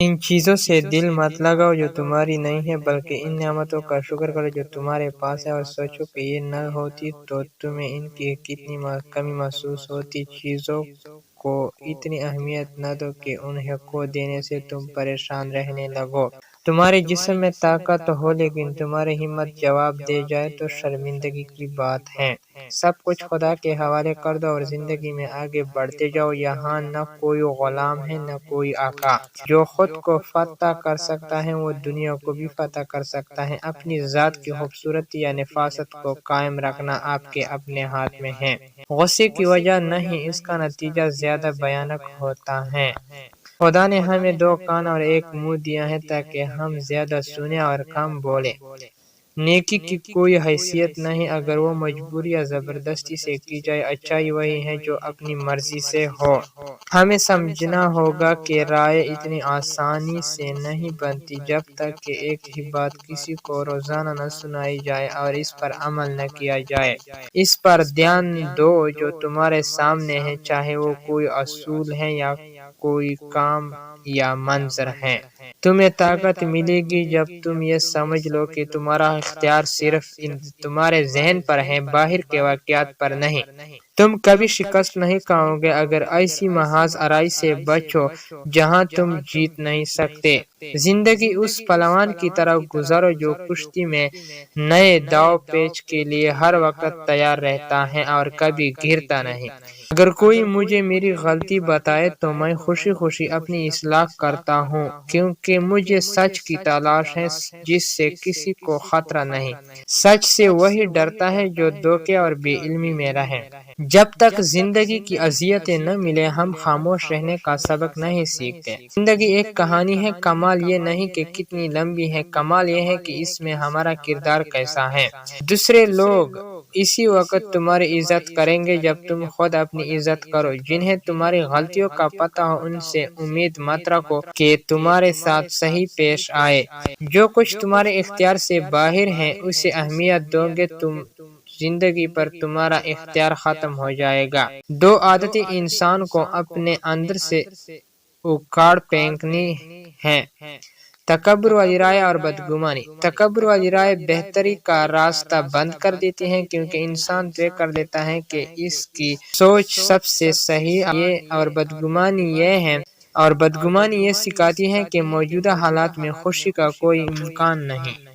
ان چیزوں سے دل مت لگاؤ جو تمہاری نہیں ہے، بلکہ ان نعمتوں کا شکر کرو جو تمہارے پاس ہے، اور سوچو کہ یہ نہ ہوتی تو تمہیں ان کی کتنی کمی محسوس ہوتی۔ چیزوں کو اتنی اہمیت نہ دو کہ انہیں کھو دینے سے تم پریشان رہنے لگو۔ تمہارے جسم میں طاقت ہو لیکن تمہاری ہمت جواب دے جائے تو شرمندگی کی بات ہے۔ سب کچھ خدا کے حوالے کر دو اور زندگی میں آگے بڑھتے جاؤ۔ یہاں نہ کوئی غلام ہے نہ کوئی آقا۔ جو خود کو فتح کر سکتا ہے وہ دنیا کو بھی فتح کر سکتا ہے۔ اپنی ذات کی خوبصورتی یا نفاست کو قائم رکھنا آپ کے اپنے ہاتھ میں ہے۔ غصے کی وجہ نہیں، اس کا نتیجہ زیادہ بھیانک ہوتا ہے۔ خدا نے ہمیں دو کان اور ایک منہ دیا ہے تاکہ ہم زیادہ سنیں اور کم بولیں۔ نیکی کی کوئی حیثیت نہیں اگر وہ مجبوری یا زبردستی سے کی جائے۔ اچھائی وہی ہے جو اپنی مرضی سے ہو۔ ہمیں سمجھنا ہوگا کہ رائے اتنی آسانی سے نہیں بنتی جب تک کہ ایک ہی بات کسی کو روزانہ نہ سنائی جائے اور اس پر عمل نہ کیا جائے۔ اس پر دھیان دو جو تمہارے سامنے ہے، چاہے وہ کوئی اصول ہے یا کوئی کام یا منظر ہے۔ تمہیں طاقت ملے گی جب تم یہ سمجھ لو کہ تمہارا اختیار صرف تمہارے ذہن پر ہے، باہر کے واقعات پر نہیں۔ تم کبھی شکست نہیں کھاؤ گے اگر ایسی محض آرائی سے بچو جہاں تم جیت نہیں سکتے۔ زندگی اس پہلوان کی طرح گزارو جو کشتی میں نئے داؤ پیچ کے لیے ہر وقت تیار رہتا ہے اور کبھی گرتا نہیں۔ اگر کوئی مجھے میری غلطی بتائے تو میں خوشی خوشی اپنی اصلاح کرتا ہوں، کیونکہ مجھے سچ کی تلاش ہے جس سے کسی کو خطرہ نہیں۔ سچ سے وہی ڈرتا ہے جو دھوکے اور بے علمی میں رہے۔ جب تک زندگی کی اذیتیں نہ ملے ہم خاموش رہنے کا سبق نہیں سیکھتے۔ زندگی ایک کہانی ہے، کمال یہ نہیں کہ کتنی لمبی ہے، کمال یہ ہے کہ اس میں ہمارا کردار کیسا ہے۔ دوسرے لوگ اسی وقت تمہاری عزت کریں گے جب تم خود اپنی عزت کرو۔ جنہیں تمہاری غلطیوں کا پتہ ہو ان سے امید مت رکھو کہ تمہارے ساتھ صحیح پیش آئے۔ جو کچھ تمہارے اختیار سے باہر ہے اسے اہمیت دو گے تم زندگی پر تمہارا اختیار ختم ہو جائے گا۔ دو عادتیں انسان کو اپنے اندر سے اکھاڑ پھینکنی ہیں، تکبر والی رائے اور بدگمانی۔ تکبر والی رائے بہتری کا راستہ بند کر دیتی ہے کیونکہ انسان طے کر لیتا ہے کہ اس کی سوچ سب سے صحیح ہے، اور بدگمانی یہ سکھاتی ہے کہ موجودہ حالات میں خوشی کا کوئی امکان نہیں۔